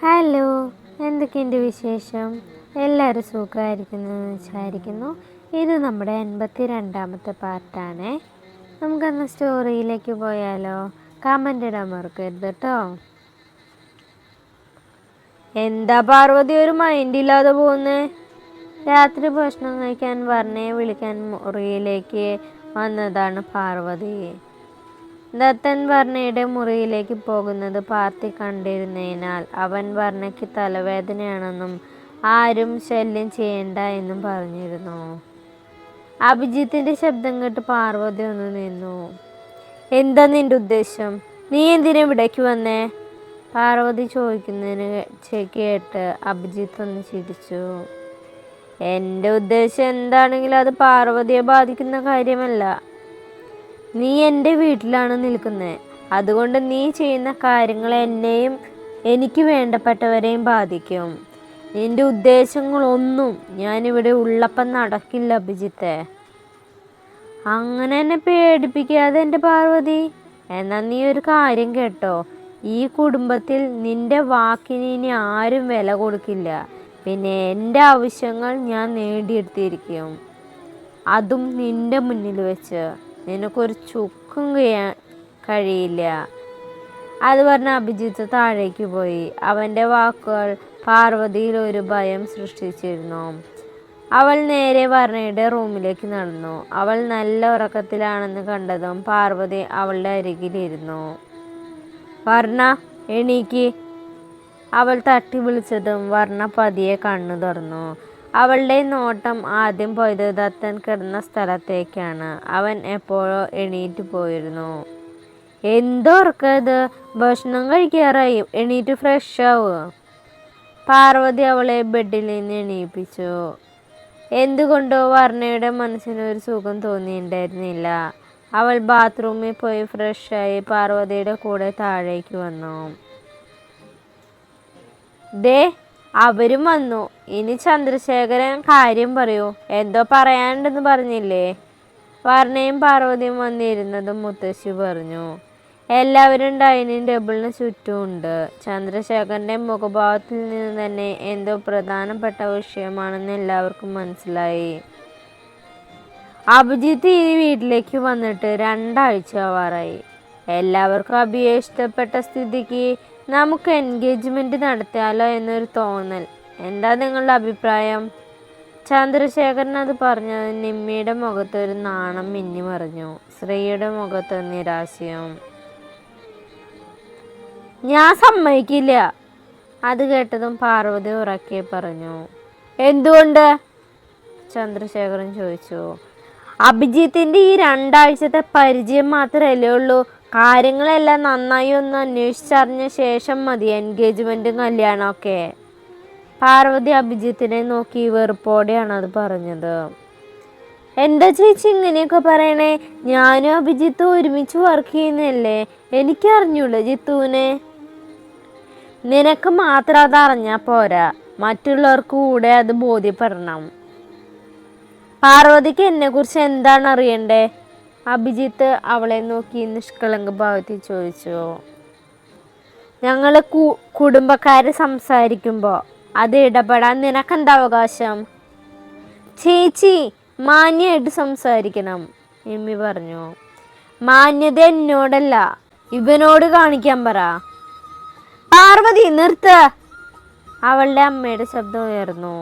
Hello, എന്തൊക്കെയുണ്ട് വിശേഷം? എല്ലാവരും സുഖമായിരിക്കുന്നു എന്ന് വിചാരിക്കുന്നു. ഇത് നമ്മുടെ 82ാമത്തെ പാർട്ടാണേ. നമുക്കന്ന് സ്റ്റോറിയിലേക്ക് പോയാലോ? കമൻ്റ് ഇടാൻ മറക്കരുത് കേട്ടോ. എന്താ പാർവതി ഒരു മൈൻഡില്ലാതെ പോകുന്നേ? രാത്രി ഭക്ഷണം കഴിക്കാൻ വർണ്ണയെ വിളിക്കാൻ മുറിയിലേക്ക് വന്നതാണ് പാർവതി. ദത്തൻ വർണ്ണയുടെ മുറിയിലേക്ക് പോകുന്നത് പാർത്തി കണ്ടിരുന്നതിനാൽ അവൻ വർണ്ണയ്ക്ക് തലവേദനയാണെന്നും ആരും ശല്യം ചെയ്യണ്ട എന്നും പറഞ്ഞിരുന്നു. അഭിജിത്തിന്റെ ശബ്ദം കേട്ട് പാർവതി ഒന്ന് നിന്നു. എന്താ നിന്റെ ഉദ്ദേശം? നീ എന്തിനാ ഇവിടേക്ക് വന്നേ? പാർവതി ചോദിക്കുന്നതിന് കേട്ട് അഭിജിത്ത് ഒന്ന് ചിരിച്ചു. എൻ്റെ ഉദ്ദേശം എന്താണെങ്കിലും അത് പാർവതിയെ ബാധിക്കുന്ന കാര്യമല്ല. നീ എൻ്റെ വീട്ടിലാണ് നിൽക്കുന്നത്. അതുകൊണ്ട് നീ ചെയ്യുന്ന കാര്യങ്ങൾ എന്നെയും എനിക്ക് വേണ്ടപ്പെട്ടവരെയും ബാധിക്കും. നിന്റെ ഉദ്ദേശങ്ങളൊന്നും ഞാനിവിടെ ഉള്ളപ്പം നടക്കില്ല അഭിജിത്തെ. അങ്ങനെ എന്നെ പേടിപ്പിക്കാതെ എൻ്റെ പാർവതി. എന്നാൽ നീ ഒരു കാര്യം കേട്ടോ, ഈ കുടുംബത്തിൽ നിന്റെ വാക്കിന് ഇനി ആരും വില കൊടുക്കില്ല. പിന്നെ എൻ്റെ ആവശ്യങ്ങൾ ഞാൻ നേടിയെടുത്തിരിക്കും, അതും നിന്റെ മുന്നിൽ വെച്ച്. നിനക്കൊരു ചുക്കും കഴിയില്ല. അത് പറഞ്ഞ അഭിജിത്ത് താഴേക്ക് പോയി. അവൻ്റെ വാക്കുകൾ പാർവതിയിൽ ഒരു ഭയം സൃഷ്ടിച്ചിരുന്നു. അവൾ നേരെ വർണ്ണയുടെ റൂമിലേക്ക് നടന്നു. അവൾ നല്ല ഉറക്കത്തിലാണെന്ന് കണ്ടതും പാർവതി അവളുടെ അരികിലിരുന്നു. വർണ്ണ, എണീക്ക്. അവൾ തട്ടി വിളിച്ചതും വർണ്ണ പതിയെ കണ്ണു തുറന്നു. അവളുടെ നോട്ടം ആദ്യം പോയത് ദത്തൻ കിടന്ന സ്ഥലത്തേക്കാണ്. അവൻ എപ്പോഴോ എണീറ്റ് പോയിരുന്നു. എന്തോർക്കത്? ഭക്ഷണം കഴിക്കാറായി, എണീറ്റ് ഫ്രഷ് ആവുക. പാർവതി അവളെ ബെഡിൽ നിന്ന് എണീപ്പിച്ചു. എന്തുകൊണ്ടോ വർണ്ണയുടെ മനസ്സിന് ഒരു സുഖം തോന്നിയിട്ടുണ്ടായിരുന്നില്ല. അവൾ ബാത്റൂമിൽ പോയി ഫ്രഷായി പാർവതിയുടെ കൂടെ താഴേക്ക് വന്നു. ദേ, അവരും വന്നു. ഇനി ചന്ദ്രശേഖരൻ കാര്യം പറയൂ. എന്തോ പറയാനുണ്ടെന്ന് പറഞ്ഞില്ലേ? വർണ്ണയും പാർവതിയും വന്നിരുന്നതും മുത്തശ്ശി പറഞ്ഞു. എല്ലാവരും ഡൈനിങ് ടേബിളിന് ചുറ്റുമുണ്ട്. ചന്ദ്രശേഖരൻ്റെ മുഖഭാവത്തിൽ നിന്ന് തന്നെ എന്തോ പ്രധാനപ്പെട്ട വിഷയമാണെന്ന് എല്ലാവർക്കും മനസ്സിലായി. അഭിജിത്ത് ഈ വീട്ടിലേക്ക് വന്നിട്ട് 2 ആഴ്ച ആവാറായി. എല്ലാവർക്കും അഭിയെ ഇഷ്ടപ്പെട്ട സ്ഥിതിക്ക് നമുക്ക് എൻഗേജ്മെൻറ്റ് നടത്തിയാലോ എന്നൊരു തോന്നൽ. എന്താ നിങ്ങളുടെ അഭിപ്രായം? ചന്ദ്രശേഖരൻ അത് പറഞ്ഞത് നിമ്മിയുടെ മുഖത്ത് ഒരു നാണം മിന്നി മറിഞ്ഞു. ശ്രീയുടെ മുഖത്ത് നിരാശയും. ഞാൻ സമ്മതിക്കില്ല. അത് കേട്ടതും പാർവതി ഉറക്കെ പറഞ്ഞു. എന്തുകൊണ്ട്? ചന്ദ്രശേഖരൻ ചോദിച്ചു. അഭിജിത്തിന്റെ ഈ 2 ആഴ്ചത്തെ പരിചയം മാത്രമല്ലേ ഉള്ളൂ. കാര്യങ്ങളെല്ലാം നന്നായി ഒന്ന് അന്വേഷിച്ചറിഞ്ഞ ശേഷം മതി എൻഗേജ്മെൻറ്റും കല്യാണമൊക്കെ. പാർവതി അഭിജിത്തിനെ നോക്കി വെറുപ്പോടെയാണ് അത് പറഞ്ഞത്. എന്താ ചേച്ചി ഇങ്ങനെയൊക്കെ പറയണേ? ഞാനും അഭിജിത്തും ഒരുമിച്ച് വർക്ക് ചെയ്യുന്നല്ലേ. എനിക്കറിഞ്ഞൂടെ ജിത്തുവിനെ? നിനക്ക് മാത്രം അത് അറിഞ്ഞാൽ പോരാ, മറ്റുള്ളവർക്ക് കൂടെ അത് ബോധ്യപ്പെടണം. പാർവതിക്ക് എന്നെക്കുറിച്ച് എന്താണ് അറിയണ്ടേ? അഭിജിത്ത് അവളെ നോക്കി നിഷ്കളങ്ക ഭാവത്തിൽ ചോദിച്ചു. ഞങ്ങൾ കുടുംബക്കാര് സംസാരിക്കുമ്പോൾ അത് ഇടപെടാൻ നിനക്കെന്താ അവകാശം? ചേച്ചി, മാന്യമായിട്ട് സംസാരിക്കണം, എമ്മി പറഞ്ഞു. മാന്യത എന്നോടല്ല, ഇവനോട് കാണിക്കാൻ പറ. പാർവതി, നിർത്ത്. അവളുടെ അമ്മയുടെ ശബ്ദം ഉയർന്നു.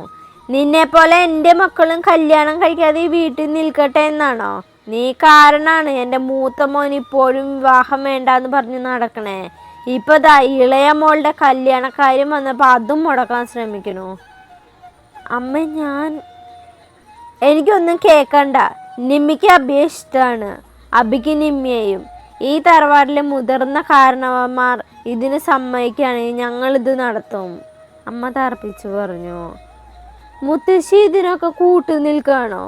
നിന്നെ പോലെ എൻ്റെ മക്കളും കല്യാണം കഴിക്കാതെ ഈ വീട്ടിൽ നിൽക്കട്ടെ എന്നാണോ? നീ കാരണമാണ് എൻ്റെ മൂത്ത മോൻ ഇപ്പോഴും വിവാഹം വേണ്ടാന്ന് പറഞ്ഞ് നടക്കണേ. ഇപ്പൊ ദാ ഇളയ മോളുടെ കല്യാണക്കാര്യം വന്നപ്പോൾ അതും മുടക്കാൻ ശ്രമിക്കണു. അമ്മ, എനിക്കൊന്നും കേൾക്കണ്ട. നിമ്മിക്ക് അഭിയെ ഇഷ്ടമാണ്, അഭിക്ക് നിമ്മിയെയും. ഈ തറവാട്ടിലെ മുതിർന്ന കാരണവന്മാർ ഇതിന് സമ്മതിക്കുകയാണെങ്കിൽ ഞങ്ങളിത് നടത്തും, അമ്മ തർപ്പിച്ചു പറഞ്ഞു. മുത്തശ്ശി ഇതിനൊക്കെ കൂട്ടു നിൽക്കുകയാണോ?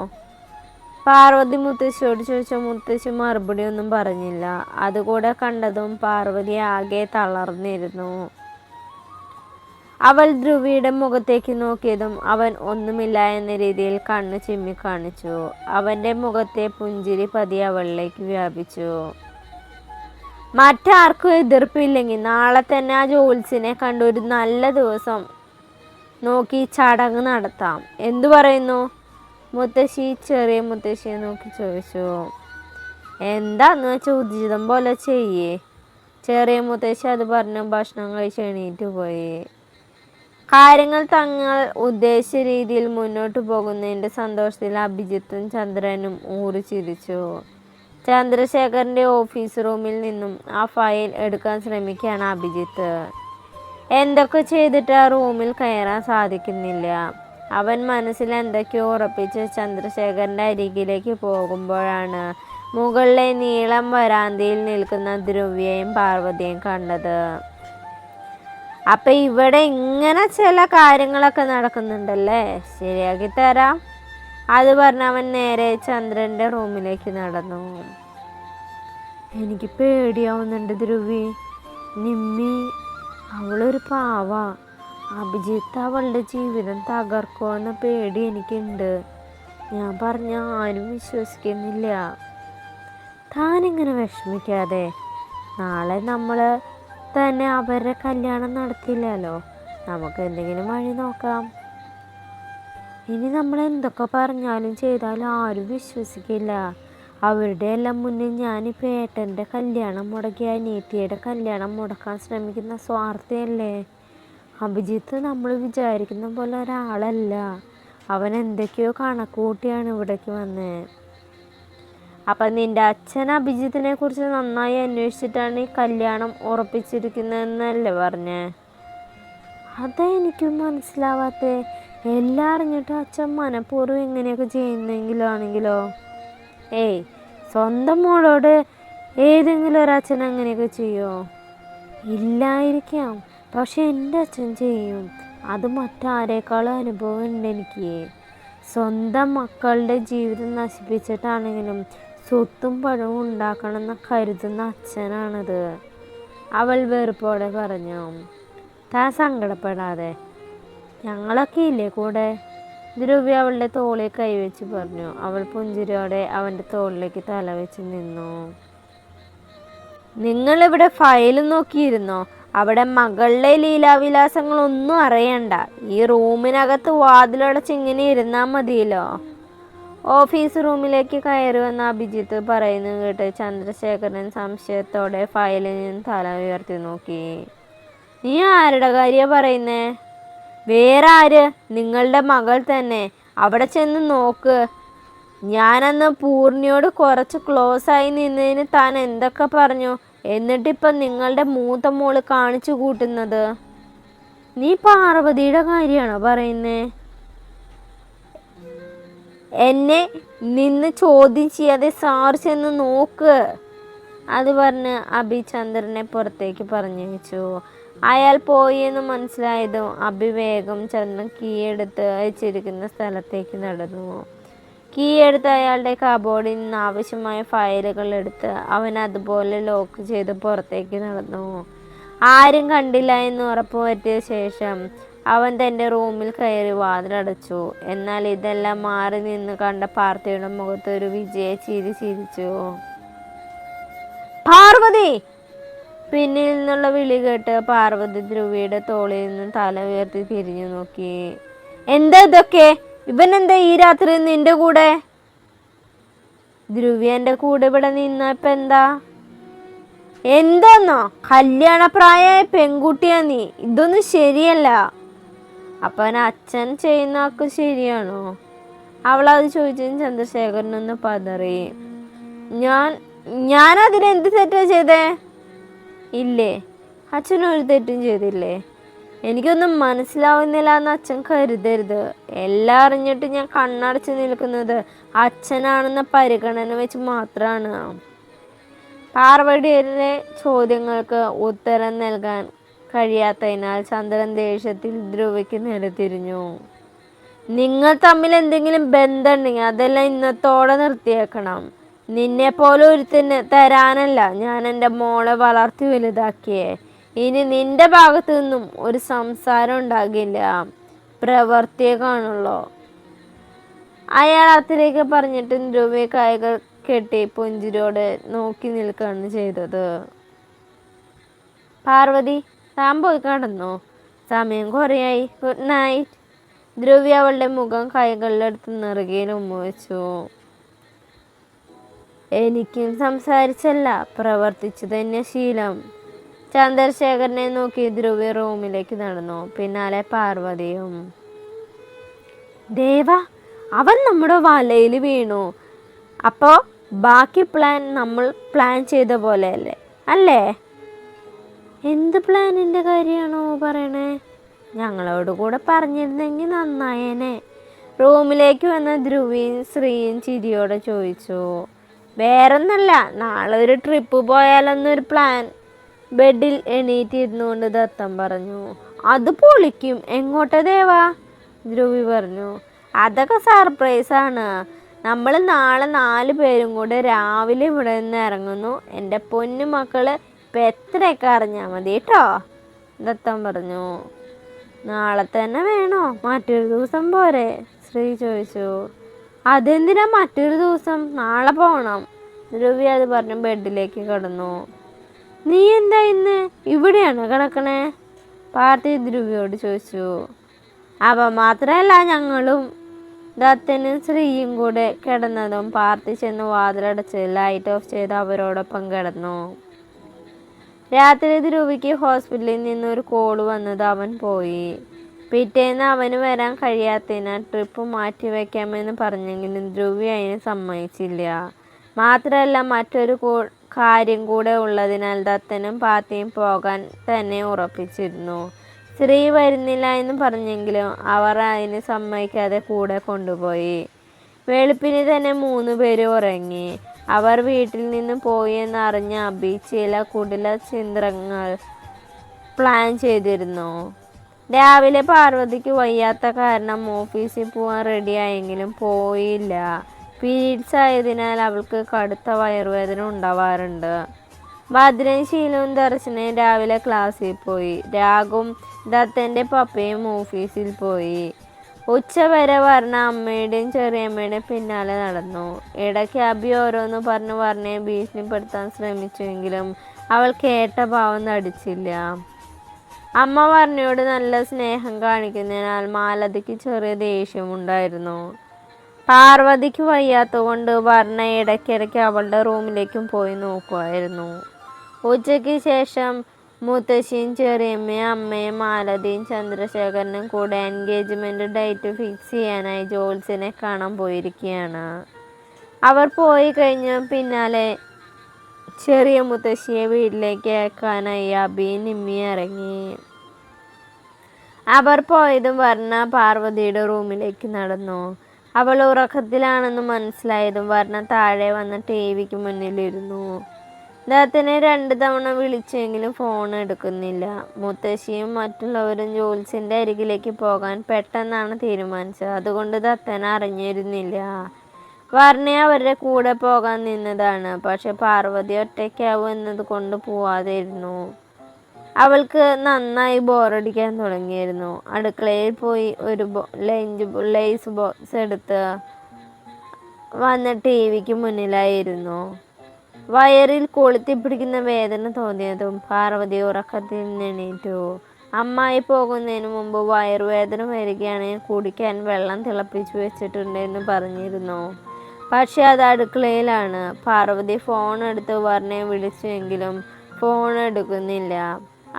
പാർവതി മുത്തശ്ശിയോട് ചോദിച്ച മുത്തശ്ശി മറുപടി ഒന്നും പറഞ്ഞില്ല. അതുകൂടെ കണ്ടതും പാർവതി ആകെ തളർന്നിരുന്നു. അവൾ ധ്രുവിയുടെ മുഖത്തേക്ക് നോക്കിയതും അവൻ ഒന്നുമില്ല എന്ന രീതിയിൽ കണ്ണു ചിമ്മി കാണിച്ചു. അവൻ്റെ മുഖത്തെ പുഞ്ചിരി പതിയെ അവളിലേക്ക് വ്യാപിച്ചു. മറ്റാർക്കും എതിർപ്പില്ലെങ്കിൽ നാളെ തന്നെ ആ ജോത്സ്യനെ കണ്ട് ഒരു നല്ല ദിവസം നോക്കി ചടങ്ങ് നടത്താം. എന്തു പറയുന്നു? മുത്തശ്ശി ചെറിയ മുത്തശ്ശിയെ നോക്കി ചോദിച്ചു. എന്താന്ന് വെച്ചാൽ ഉചിതം പോലെ ചെയ്യേ. ചെറിയ മുത്തശ്ശി അത് പറഞ്ഞു ഭക്ഷണം കഴിച്ച് എണീറ്റ് പോയി. കാര്യങ്ങൾ തങ്ങൾ ഉദ്ദേശിച്ച രീതിയിൽ മുന്നോട്ട് പോകുന്നതിൻ്റെ സന്തോഷത്തിൽ അഭിജിത്തും ചന്ദ്രനും ഊറി ചിരിച്ചു. ചന്ദ്രശേഖറിൻ്റെ ഓഫീസ് റൂമിൽ നിന്നും ആ ഫയൽ എടുക്കാൻ ശ്രമിക്കുകയാണ് അഭിജിത്ത്. എന്തൊക്കെ ചെയ്തിട്ട് ആ റൂമിൽ കയറാൻ സാധിക്കുന്നില്ല. അവൻ മനസ്സിൽ എന്തൊക്കെയോ ഉറപ്പിച്ച് ചന്ദ്രശേഖറിൻ്റെ അരികിലേക്ക് പോകുമ്പോഴാണ് മുകളിലെ നീളം വരാന്തയിൽ നിൽക്കുന്ന ധ്രുവ്യയും പാർവതിയും കണ്ടത്. അപ്പം ഇവിടെ ഇങ്ങനെ ചില കാര്യങ്ങളൊക്കെ നടക്കുന്നുണ്ടല്ലേ, ശരിയാക്കി തരാം. അത് പറഞ്ഞ് അവൻ നേരെ ചന്ദ്രൻ്റെ റൂമിലേക്ക് നടന്നു. എനിക്ക് പേടിയാവുന്നുണ്ട് ധ്രുവി. നിമ്മി അവളൊരു പാവ. അഭിജിത്ത് അവളുടെ ജീവിതം തകർക്കുമെന്ന പേടി എനിക്കുണ്ട്. ഞാൻ പറഞ്ഞ ആരും വിശ്വസിക്കുന്നില്ല. താനിങ്ങനെ വിഷമിക്കാതെ. നാളെ നമ്മൾ തന്നെ അവരുടെ കല്യാണം നടത്തില്ലല്ലോ. നമുക്ക് എന്തെങ്കിലും വഴി നോക്കാം. ഇനി നമ്മൾ എന്തൊക്കെ പറഞ്ഞാലും ചെയ്താലും ആരും വിശ്വസിക്കില്ല. അവരുടെ എല്ലാം മുന്നിൽ ഞാനിപ്പോൾ ഏട്ടൻ്റെ കല്യാണം മുടക്കി അനിയത്തിയുടെ കല്യാണം മുടക്കാൻ ശ്രമിക്കുന്ന സ്വാർത്ഥയല്ലേ. അഭിജിത്ത് നമ്മൾ വിചാരിക്കുന്ന പോലെ ഒരാളല്ല. അവൻ എന്തൊക്കെയോ കണക്ക് കൂട്ടിയാണ് ഇവിടേക്ക് വന്നത്. അപ്പം നിൻ്റെ അച്ഛൻ അഭിജിത്തിനെ കുറിച്ച് നന്നായി അന്വേഷിച്ചിട്ടാണ് ഈ കല്യാണം ഉറപ്പിച്ചിരിക്കുന്നതെന്നല്ലേ പറഞ്ഞേ? അതാ എനിക്കും മനസ്സിലാവാത്തേ. എല്ലാം അറിഞ്ഞിട്ട് അച്ഛൻ മനഃപൂർവ്വം ഇങ്ങനെയൊക്കെ ചെയ്യുന്നെങ്കിലാണെങ്കിലോ? ഏയ്, സ്വന്തം മോളോട് ഏതെങ്കിലും ഒരച്ഛൻ അങ്ങനെയൊക്കെ ചെയ്യുമോ? ഇല്ലായിരിക്കാം, പക്ഷെ എൻ്റെ അച്ഛൻ ചെയ്യും. അത് മറ്റാരേക്കാളും അനുഭവം ഉണ്ട് എനിക്ക്. സ്വന്തം മക്കളുടെ ജീവിതം നശിപ്പിച്ചിട്ടാണെങ്കിലും സ്വത്തും പഴവും ഉണ്ടാക്കണമെന്ന് കരുതുന്ന അച്ഛനാണത്. അവൾ വെറുപ്പോടെ പറഞ്ഞു. താൻ സങ്കടപ്പെടാതെ, ഞങ്ങളൊക്കെ ഇല്ലേ കൂടെ. ധ്രുവ്യ അവളുടെ തോളിൽ കൈവച്ച് പറഞ്ഞു. അവൾ പുഞ്ചിരിയോടെ അവൻ്റെ തോളിലേക്ക് തലവെച്ച് നിന്നു. നിങ്ങളിവിടെ ഫയൽ നോക്കിയിരുന്നോ? അവിടെ മകളുടെ ലീലാവിലാസങ്ങളൊന്നും അറിയണ്ട. ഈ റൂമിനകത്ത് വാതിലടച്ച് ഇങ്ങനെ ഇരുന്നാൽ മതിയല്ലോ. ഓഫീസ് റൂമിലേക്ക് കയറി വന്ന അഭിജിത്ത് പറയുന്നത് കേട്ട് ചന്ദ്രശേഖരൻ സംശയത്തോടെ ഫയലിൽ നിന്ന് തല ഉയർത്തി നോക്കി. നീ ആരുടെ കാര്യമാണ് പറയുന്നേ? വേറെ ആര്? നിങ്ങളുടെ മകൾ തന്നെ. അവിടെ ചെന്ന് നോക്ക്. ഞാനന്ന് പൂർണിയോട് കുറച്ച് ക്ലോസ് ആയി നിന്നതിന് താൻ എന്തൊക്കെ പറഞ്ഞു. എന്നിട്ടിപ്പം നിങ്ങളുടെ മൂത്ത മോള് കാണിച്ചു കൂട്ടുന്നത്. നീ പാർവതിയുടെ കാര്യമാണോ പറയുന്നേ? എന്നെ നിന്ന് ചോദ്യം ചെയ്യാതെ സാർ ചെന്ന് നോക്ക്. അത് പറഞ്ഞ് അഭി ചന്ദ്രനെ പുറത്തേക്ക് പറഞ്ഞയച്ചു. അയാൾ പോയി എന്ന് മനസ്സിലായതും അഭി വേഗം ചന്ദ്രൻ കീ എടുത്ത് അയച്ചിരിക്കുന്ന സ്ഥലത്തേക്ക് നടന്നു. കീ എടുത്ത് അയാളുടെ കബോർഡിൽ നിന്ന് ആവശ്യമായ ഫയലുകൾ എടുത്ത് അവൻ അതുപോലെ ലോക്ക് ചെയ്ത് പുറത്തേക്ക് നടന്നു. ആരും കണ്ടില്ല എന്ന് ഉറപ്പുവരുത്തിയ ശേഷം അവൻ തൻ്റെ റൂമിൽ കയറി വാതിലടച്ചു. എന്നാൽ ഇതെല്ലാം മാറി നിന്ന് കണ്ട പാർത്ഥിയുടെ മുഖത്ത് ഒരു വിജയ ചിരി ചിരിച്ചു. പാർവതി! പിന്നിൽ നിന്നുള്ള വിളി കേട്ട് പാർവതി ധ്രുവിയുടെ തോളിൽ നിന്ന് തല ഉയർത്തി തിരിഞ്ഞു നോക്കി. എന്താ ഇതൊക്കെ? ഇവനെന്താ ഈ രാത്രി നിന്റെ കൂടെ? ധ്രുവി എൻ്റെ കൂടെ ഇവിടെ നിന്നപ്പോ എന്താ? എന്തോന്നോ? കല്യാണപ്രായമായ പെൺകുട്ടിയാ നീ. ഇതൊന്നും ശരിയല്ല. അപ്പം അച്ഛൻ ചെയ്യുന്നതൊക്കെ ശരിയാണോ? അവളത് ചോദിച്ചതിന് ചന്ദ്രശേഖരനൊന്ന് പതറി. ഞാൻ അതിനെന്ത് തെറ്റാ ചെയ്തേ? ഇല്ലേ, അച്ഛനൊരു തെറ്റും ചെയ്തില്ലേ? എനിക്കൊന്നും മനസ്സിലാവുന്നില്ല എന്ന് അച്ഛൻ കരുതരുത്. എല്ലാം അറിഞ്ഞിട്ട് ഞാൻ കണ്ണടച്ച് നിൽക്കുന്നത് അച്ഛനാണെന്ന പരിഗണന വെച്ച് മാത്രമാണ്. പാർവതിയുടെ ചോദ്യങ്ങൾക്ക് ഉത്തരം നൽകാൻ കഴിയാത്തതിനാൽ ചന്ദ്രൻ ദേഷ്യത്തിൽ ധ്രുവയ്ക്ക് നേരെ തിരിഞ്ഞു. നിങ്ങൾ തമ്മിൽ എന്തെങ്കിലും ബന്ധമുണ്ടെങ്കിൽ അതെല്ലാം ഇന്നത്തോടെ നിർത്തിയേക്കണം. നിന്നെ പോലെ ഒരുത്തിന് തരാനല്ല ഞാൻ എൻ്റെ മോളെ വളർത്തി വലുതാക്കിയേ. ഇനി നിന്റെ ഭാഗത്തു നിന്നും ഒരു സംസാരം ഉണ്ടാകില്ല, പ്രവർത്തിയെ കാണുള്ളൂ. അയാൾ അത്രയൊക്കെ പറഞ്ഞിട്ട് ധ്രുവയെ കൈകൾ കെട്ടി പുഞ്ചിരിയോടെ നോക്കി നിൽക്കുകയാണ് ചെയ്തത്. പാർവതി, താൻ പോയി കിടന്നോ? സമയം കുറേയായി. Good night. ധ്രുവി അവളുടെ മുഖം കൈകളിലെടുത്ത് നെറുകയിൽ ഉമ്മ വെച്ചു. എനിക്കും സംസാരിച്ചല്ല, പ്രവർത്തിച്ചു തന്നെ ശീലം. ചന്ദ്രശേഖരനെ നോക്കി ധ്രുവി റൂമിലേക്ക് നടന്നു. പിന്നാലെ പാർവതിയും. ദേവ, അവൻ നമ്മുടെ വലയിൽ വീണു. അപ്പോ ബാക്കി പ്ലാൻ നമ്മൾ പ്ലാൻ ചെയ്ത പോലെയല്ലേ അല്ലേ? എന്ത് പ്ലാനിൻ്റെ കാര്യമാണോ പറയണേ? ഞങ്ങളോട് കൂടെ പറഞ്ഞിരുന്നെങ്കിൽ നന്നായേനെ. റൂമിലേക്ക് വന്ന ധ്രുവിയും ശ്രീയും ചിരിയോടെ ചോദിച്ചു. വേറൊന്നല്ല, നാളെ ഒരു ട്രിപ്പ് പോയാലെന്നൊരു പ്ലാൻ. ബെഡിൽ എണീറ്റിരുന്നുകൊണ്ട് ദത്തം പറഞ്ഞു. അത് പൊളിക്കും. എങ്ങോട്ടാ ദേവാ? ധ്രുവി പറഞ്ഞു. അതൊക്കെ സർപ്രൈസാണ്. നമ്മൾ നാളെ 4 പേരും കൂടെ രാവിലെ ഇവിടെ നിന്ന് ഇറങ്ങുന്നു. എൻ്റെ പൊന്നു മക്കള് ഇപ്പം എത്രയൊക്കെ അറിഞ്ഞാൽ മതി കേട്ടോ, ദത്തം പറഞ്ഞു. നാളെ തന്നെ വേണോ? മറ്റൊരു ദിവസം പോരെ? ശ്രീ ചോദിച്ചു. അതെന്തിനാ മറ്റൊരു ദിവസം? നാളെ പോകണം. ധ്രുവി അത് പറഞ്ഞു ബെഡിലേക്ക് കിടന്നു. നീ എന്താ ഇന്ന് ഇവിടെയാണ് കിടക്കണേ? പാർത്തി ധ്രുവിയോട് ചോദിച്ചു. അപ്പം മാത്രമല്ല, ഞങ്ങളും ദത്തനും ശ്രീയും കൂടെ കിടന്നതും പാർത്തി ചെന്ന് വാതിലടച്ച് ലൈറ്റ് ഓഫ് ചെയ്ത് അവരോടൊപ്പം കിടന്നു. രാത്രി ധ്രുവിക്ക് ഹോസ്പിറ്റലിൽ നിന്നൊരു കോള് വന്നത് അവൻ പോയി. പിറ്റേന്ന് അവന് വരാൻ കഴിയാത്തതിനാൽ ട്രിപ്പ് മാറ്റി വയ്ക്കാമെന്ന് പറഞ്ഞെങ്കിലും ധ്രുവി അതിന് സമ്മതിച്ചില്ല. മാത്രമല്ല, മറ്റൊരു കാര്യം കൂടെ ഉള്ളതിനാൽ ദത്തനും പാർത്തിയും പോകാൻ തന്നെ ഉറപ്പിച്ചിരുന്നു. ശ്രീ വരുന്നില്ല എന്ന് പറഞ്ഞെങ്കിലും അവർ അതിന് സമ്മതിക്കാതെ കൂടെ കൊണ്ടുപോയി. വെളുപ്പിന് തന്നെ 3 പേര് ഉറങ്ങി. അവർ വീട്ടിൽ നിന്ന് പോയി എന്നറിഞ്ഞ അബി ചില കുടില ചിത്രങ്ങൾ പ്ലാൻ ചെയ്തിരുന്നു. രാവിലെ പാർവതിക്ക് വയ്യാത്ത കാരണം ഓഫീസിൽ പോകാൻ റെഡിയായെങ്കിലും പോയില്ല. പീരീഡ്സ് ആയതിനാൽ അവൾക്ക് കടുത്ത വയറുവേദന ഉണ്ടാവാറുണ്ട്. ഭദ്രൻ, ശീലവും ദർശനയും രാവിലെ ക്ലാസ്സിൽ പോയി. രാഗും ദത്തൻ്റെ പപ്പയും ഓഫീസിൽ പോയി. ഉച്ചവരെ വർണ്ണ അമ്മയുടെയും ചെറിയമ്മയുടെയും പിന്നാലെ നടന്നു. ഇടയ്ക്ക് അബി ഓരോന്ന് പറഞ്ഞ് വർണ്ണയെ ഭീഷണിപ്പെടുത്താൻ ശ്രമിച്ചുവെങ്കിലും അവൾ കേട്ട ഭാവം നടിച്ചില്ല. അമ്മ വർണ്ണയോട് നല്ല സ്നേഹം കാണിക്കുന്നതിനാൽ മാലതിക്ക് ചെറിയ ദേഷ്യമുണ്ടായിരുന്നു. പാർവതിക്ക് വയ്യാത്തതുകൊണ്ട് വർണ്ണ ഇടയ്ക്കിടയ്ക്ക് അവളുടെ റൂമിലേക്കും പോയി നോക്കുമായിരുന്നു. ഉച്ചയ്ക്ക് ശേഷം മുത്തശ്ശിയും ചെറിയമ്മയും അമ്മയും മാലതിയും ചന്ദ്രശേഖരനും കൂടെ എൻഗേജ്മെൻറ്റ് ഡേറ്റ് ഫിക്സ് ചെയ്യാനായി ജോത്സ്യനെ കാണാൻ പോയിരിക്കുകയാണ്. അവർ പോയി കഴിഞ്ഞ പിന്നാലെ ചെറിയ മുത്തശ്ശിയെ വീട്ടിലേക്ക് അയക്കാനായി അബിയും നിമ്മിയും ഇറങ്ങി. അവർ പോയതും വർണ്ണ പാർവതിയുടെ റൂമിലേക്ക് നടന്നു. അവൾ ഉറക്കത്തിലാണെന്ന് മനസ്സിലായതും വർണ്ണ താഴെ വന്ന് ടിവിക്ക് മുന്നിലിരുന്നു. ദത്തനെ 2 തവണ വിളിച്ചെങ്കിലും ഫോൺ എടുക്കുന്നില്ല. മുത്തശ്ശിയും മറ്റുള്ളവരും ജോത്സ്യൻ്റെ അരികിലേക്ക് പോകാൻ പെട്ടെന്നാണ് തീരുമാനിച്ചത്. അതുകൊണ്ട് ദത്തൻ അറിഞ്ഞിരുന്നില്ല. വർണ്ണ അവരുടെ കൂടെ പോകാൻ നിന്നതാണ്. പക്ഷെ പാർവതി ഒറ്റയ്ക്കാവും എന്നത് കൊണ്ട് പോവാതിരുന്നു. അവൾക്ക് നന്നായി ബോറടിക്കാൻ തുടങ്ങിയിരുന്നു. അടുക്കളയിൽ പോയി ഒരു ലേസ് ബോക്സ് എടുത്ത് വന്ന് ടിവിക്ക് മുന്നിലായിരുന്നു. വയറിൽ കൊളുത്തിപ്പിടിക്കുന്ന വേദന തോന്നിയതും പാർവതി ഉറക്കത്തിൽ നിന്ന് എണീറ്റു. അമ്മായി പോകുന്നതിന് മുമ്പ് വയറുവേദന വരികയാണെങ്കിൽ കുടിക്കാൻ വെള്ളം തിളപ്പിച്ചു വെച്ചിട്ടുണ്ടെന്ന് പറഞ്ഞിരുന്നു. പക്ഷെ അത് അടുക്കളയിലാണ്. പാർവതി ഫോൺ എടുത്ത് വർണ്ണയെ വിളിച്ചുവെങ്കിലും ഫോൺ എടുക്കുന്നില്ല.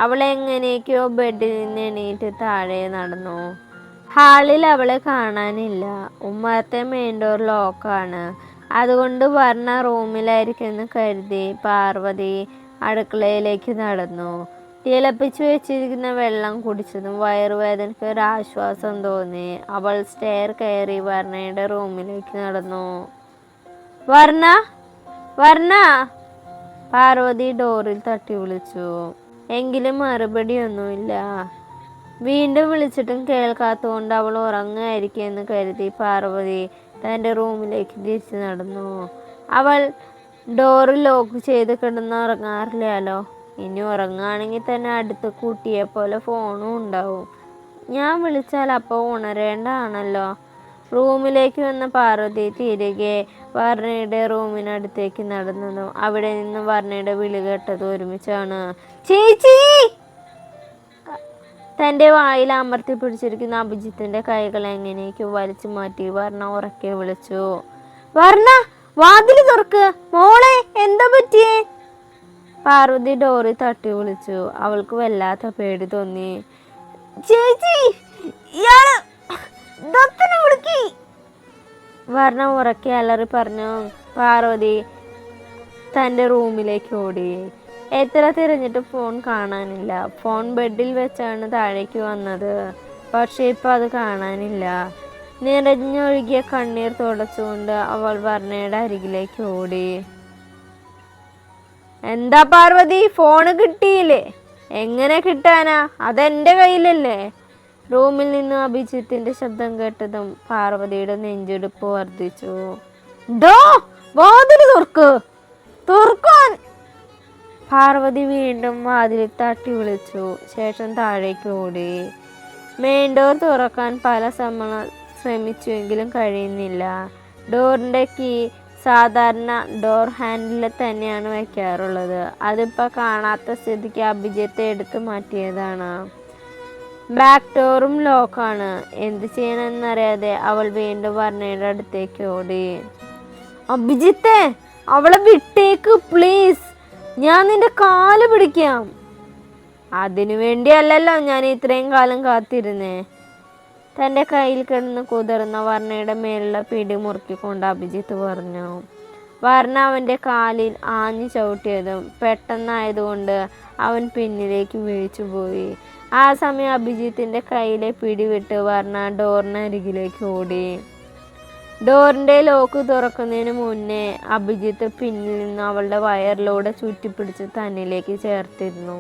അവൾ എങ്ങനെയൊക്കെയോ ബെഡിൽ നിന്ന് എണീറ്റ് താഴെ നടന്നു. ഹാളിൽ അവളെ കാണാനില്ല. ഉമ്മറത്തെ മെയിൻ ഡോർ ലോക്കാണ്. അതുകൊണ്ട് വർണ്ണ റൂമിലായിരിക്കുമെന്ന് കരുതി പാർവതി അടുക്കളയിലേക്ക് നടന്നു. തിളപ്പിച്ചു വെച്ചിരിക്കുന്ന വെള്ളം കുടിച്ചതും വയറുവേദനയ്ക്ക് ഒരാശ്വാസം തോന്നി. അവൾ സ്റ്റെയർ കയറി വർണ്ണയുടെ റൂമിലേക്ക് നടന്നു. വർണ്ണ, വർണ്ണ! പാർവതി ഡോറിൽ തട്ടി വിളിച്ചു. എങ്കിലും മറുപടിയൊന്നുമില്ല. വീണ്ടും വിളിച്ചിട്ടും കേൾക്കാത്തതുകൊണ്ട് അവൾ ഉറങ്ങുമായിരിക്കുമെന്ന് കരുതി പാർവതി തൻ്റെ റൂമിലേക്ക് തിരിച്ചു നടന്നു. അവൾ ഡോറ് ലോക്ക് ചെയ്ത് കിടന്നുറങ്ങാറില്ലല്ലോ. ഇനി ഉറങ്ങുകയാണെങ്കിൽ തന്നെ അടുത്ത് കുട്ടിയെ പോലെ ഫോണും ഉണ്ടാവും. ഞാൻ വിളിച്ചാൽ അപ്പോൾ ഉണരേണ്ടതാണല്ലോ. റൂമിലേക്ക് വന്ന പാർവതി തിരികെ വർണ്ണയുടെ റൂമിനടുത്തേക്ക് നടന്നതും അവിടെ നിന്ന് വർണ്ണയുടെ വിളി കേട്ടത് ഒരുമിച്ചാണ്. ചേച്ചി! തൻ്റെ വായിൽ അമർത്തി പിടിച്ചിരിക്കുന്ന അഭിജിത്തിന്റെ കൈകൾ എങ്ങനെയൊക്കെ വലിച്ചു മാറ്റി വർണ്ണ ഉറക്കെ വിളിച്ചു. വർണ്ണ, വാതിൽ തുറക്ക് മോളെ, എന്താ പറ്റിയേ? പാർവതി ഡോറി തട്ടി വിളിച്ചു. അവൾക്ക് വല്ലാത്ത പേടി തോന്നി. ചേച്ചി, ഇയാള് ദത്തനെ വിളിക്കി! വർണ്ണ ഉറക്കെ അലറി പറഞ്ഞു. പാർവതി തൻ്റെ റൂമിലേക്ക് ഓടി. എത്ര തിരഞ്ഞിട്ട് ഫോൺ കാണാനില്ല. ഫോൺ ബെഡിൽ വെച്ചാണ് താഴേക്ക് വന്നത്. പക്ഷെ ഇപ്പം അത് കാണാനില്ല. നിറഞ്ഞൊഴുകിയ കണ്ണീർ തുടച്ചുകൊണ്ട് അവൾ വർണ്ണയുടെ അരികിലേക്ക് ഓടി. എന്താ പാർവതി, ഫോണ് കിട്ടിയില്ലേ? എങ്ങനെ കിട്ടാനാ? അതെന്റെ കയ്യിലല്ലേ? റൂമിൽ നിന്നും അഭിജിത്തിന്റെ ശബ്ദം കേട്ടതും പാർവതിയുടെ നെഞ്ചെടുപ്പ് വർദ്ധിച്ചു. ഡോ, വാതിൽ തുറക്ക്, തുറക്കാൻ! പാർവതി വീണ്ടും വാതിൽ തട്ടി വിളിച്ചു. ശേഷം താഴേക്ക് ഓടി. മെയിൻ ഡോർ തുറക്കാൻ പല ശ്രമിച്ചുവെങ്കിലും കഴിയുന്നില്ല. ഡോറിന്റെ കീ സാധാരണ ഡോർ ഹാൻഡിൽ തന്നെയാണ് വയ്ക്കാറുള്ളത്. അതിപ്പോൾ കാണാത്ത സ്ഥിതിക്ക് അഭിജിത്തെ എടുത്തു മാറ്റിയതാണ്. ബാക്ക് ഡോറും ലോക്കാണ്. എന്ത് ചെയ്യണമെന്നറിയാതെ അവൾ വീണ്ടും വർണ്ണയുടെ അടുത്തേക്ക് ഓടി. അഭിജിത്തെ, അവളെ വിട്ടേക്ക് പ്ലീസ്, ഞാൻ നിന്റെ കാല് പിടിക്കാം. അതിനു വേണ്ടിയല്ലല്ലോ ഞാൻ ഇത്രയും കാലം കാത്തിരുന്നേ. തൻ്റെ കയ്യിൽ കിടന്ന് കുതിർന്ന വർണ്ണയുടെ മേലുള്ള പിടി മുറുക്കിക്കൊണ്ട് അഭിജിത്ത് പറഞ്ഞു. വർണ്ണ അവൻ്റെ കാലിൽ ആഞ്ഞു ചവിട്ടിയതും പെട്ടെന്നായതുകൊണ്ട് അവൻ പിന്നിലേക്ക് വീഴ്ചുപോയി. ആ സമയം അഭിജിത്തിൻ്റെ കയ്യിലെ പിടിവിട്ട് വർണ്ണ ഡോറിനരികിലേക്ക് ഓടി. ഡോറിൻ്റെ ലോക്ക് തുറക്കുന്നതിന് മുന്നേ അഭിജിത്ത് പിന്നിൽ നിന്ന് അവളുടെ വയറിലൂടെ ചുറ്റിപ്പിടിച്ച് തന്നിലേക്ക് ചേർത്തിരുന്നു.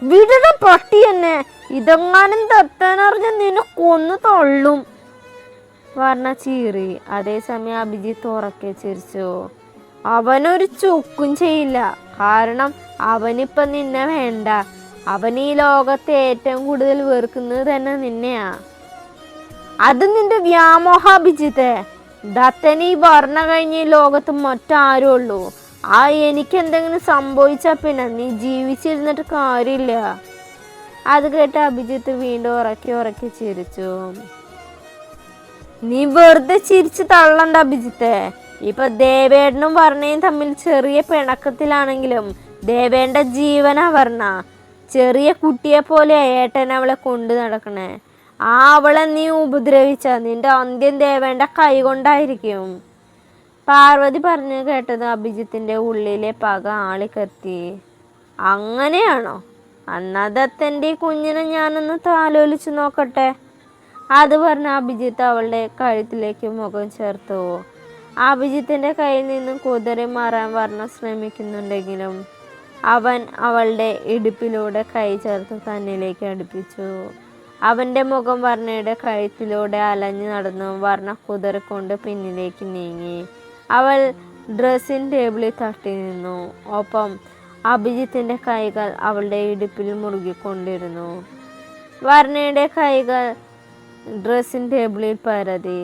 വിടണ പട്ടി എന്നെ, ഇതെങ്ങാനും തത്താനറിഞ്ഞ നിന്നെ കൊന്നു തള്ളും, വർണ്ണ ചീറി. അതേസമയം അഭിജിത്ത് ഉറക്കെ ചിരിച്ചു. അവനൊരു ചുക്കും ചെയ്യില്ല. കാരണം അവനിപ്പം നിന്നെ വേണ്ട. അവൻ ഈ ലോകത്തെ ഏറ്റവും കൂടുതൽ വെറുക്കുന്നത് തന്നെ നിന്നെയാ. അത് നിന്റെ വ്യാമോഹ അഭിജിത്തെ. ദത്തൻ ഈ വർണ്ണ കഴിഞ്ഞ ഈ ലോകത്ത് മറ്റാരും ഉള്ളൂ. എനിക്ക് എന്തെങ്കിലും സംഭവിച്ചാൽ പിന്നെ നീ ജീവിച്ചിരുന്നിട്ട് കാര്യമില്ല. അത് കേട്ട് അഭിജിത്ത് വീണ്ടും ഉറക്കി ചിരിച്ചു. നീ വെറുതെ ചിരിച്ച് തള്ളണ്ട അഭിജിത്തെ. ഇപ്പൊ ദേവേട്ടനും വർണ്ണയും തമ്മിൽ ചെറിയ പിണക്കത്തിലാണെങ്കിലും ദേവേണ്ട ജീവനാ വർണ്ണ. ചെറിയ കുട്ടിയെ പോലെ ഏട്ടൻ അവളെ കൊണ്ടു നടക്കണേ. അവളെ നീ ഉപദ്രവിച്ച നിന്റെ അന്ത്യം ദേവേണ്ട കൈ കൊണ്ടായിരിക്കും. പാർവതി പറഞ്ഞു കേട്ടത് അഭിജിത്തിന്റെ ഉള്ളിലെ പക ആളിക്കത്തി. അങ്ങനെയാണോ? എന്നാ ദത്തൻ്റെ കുഞ്ഞിനെ ഞാനൊന്ന് താലോലിച്ചു നോക്കട്ടെ. അത് പറഞ്ഞ അഭിജിത്ത് അവളുടെ കഴുത്തിലേക്ക് മുഖം ചേർത്തു. അഭിജിത്തിന്റെ കയ്യിൽ നിന്നും കുതിരി മാറാൻ വർണ്ണ ശ്രമിക്കുന്നുണ്ടെങ്കിലും അവൻ അവളുടെ ഇടുപ്പിലൂടെ കൈ ചേർത്ത് തന്നിലേക്ക് അടുപ്പിച്ചു. അവൻ്റെ മുഖം വർണ്ണയുടെ കഴുത്തിലൂടെ അലഞ്ഞു നടന്നു. വർണ്ണ കുതിറിക്കൊണ്ട് പിന്നിലേക്ക് നീങ്ങി. അവൾ ഡ്രസ്സിംഗ് ടേബിളിൽ തട്ടി നിന്നു. ഒപ്പം അഭിജിത്തിന്റെ കൈകൾ അവളുടെ ഇടുപ്പിൽ മുറുകിക്കൊണ്ടിരുന്നു. വർണ്ണയുടെ കൈകൾ ഡ്രസ്സിംഗ് ടേബിളിൽ പരതി.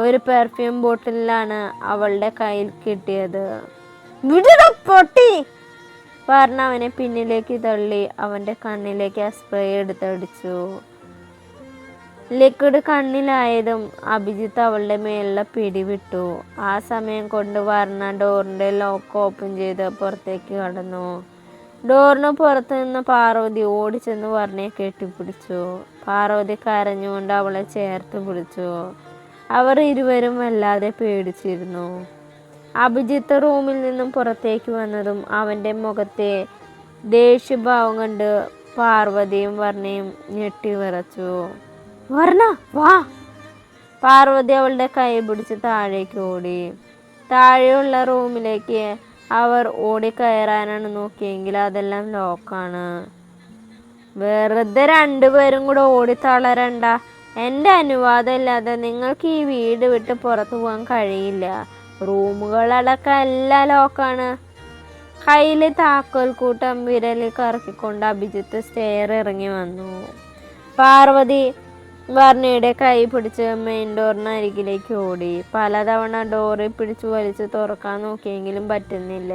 ഒരു പെർഫ്യൂം ബോട്ടിലാണ് അവളുടെ കയ്യിൽ കിട്ടിയത്. വിടടാ പൊട്ടി! വർണ്ണ അവനെ പിന്നിലേക്ക് തള്ളി അവൻ്റെ കണ്ണിലേക്ക് ആ സ്പ്രേ എടുത്തടിച്ചു. ലിക്വിഡ് കണ്ണിലായതും അഭിജിത്ത് അവളുടെ മേലുള്ള പിടിവിട്ടു. ആ സമയം കൊണ്ട് വർണ്ണ ഡോറിൻ്റെ ലോക്ക് ഓപ്പൺ ചെയ്ത് പുറത്തേക്ക് കടന്നു. ഡോറിന് പുറത്തു നിന്ന് പാർവതി ഓടിച്ചെന്ന് വർണ്ണയെ കെട്ടിപ്പിടിച്ചു. പാർവതി കരഞ്ഞുകൊണ്ട് അവളെ ചേർത്ത് പിടിച്ചു. അവർ ഇരുവരും വല്ലാതെ പേടിച്ചിരുന്നു. അഭിജിത്ത് റൂമിൽ നിന്നും പുറത്തേക്ക് വന്നതും അവൻ്റെ മുഖത്തെ ദേഷ്യഭാവം കണ്ട് പാർവതിയും വർണ്ണയും ഞെട്ടിവിറച്ചു. വർണ്ണ വാ! പാർവതി അവളുടെ കൈ പിടിച്ച് താഴേക്ക് ഓടി. താഴെയുള്ള റൂമിലേക്ക് അവർ ഓടിക്കയറാനാണ് നോക്കിയെങ്കിൽ അതെല്ലാം ലോക്കാണ്. വെറുതെ രണ്ടുപേരും കൂടെ ഓടി തളരണ്ട. എൻ്റെ അനുവാദം ഇല്ലാതെ നിങ്ങൾക്ക് ഈ വീട് വിട്ട് പുറത്തു പോകാൻ കഴിയില്ല. റൂമുകളടക്കം എല്ലാം ലോക്കാണ്. കയ്യിൽ താക്കോൽ കൂട്ടം വിരലിൽ കറക്കിക്കൊണ്ട് അഭിജിത്ത് സ്റ്റെയർ ഇറങ്ങി വന്നു. പാർവതി വർണ്ണയുടെ കൈ പിടിച്ച് മെയിൻ ഡോറിന് അരികിലേക്ക് ഓടി. പലതവണ ഡോറിൽ പിടിച്ചു വലിച്ച് തുറക്കാൻ നോക്കിയെങ്കിലും പറ്റുന്നില്ല.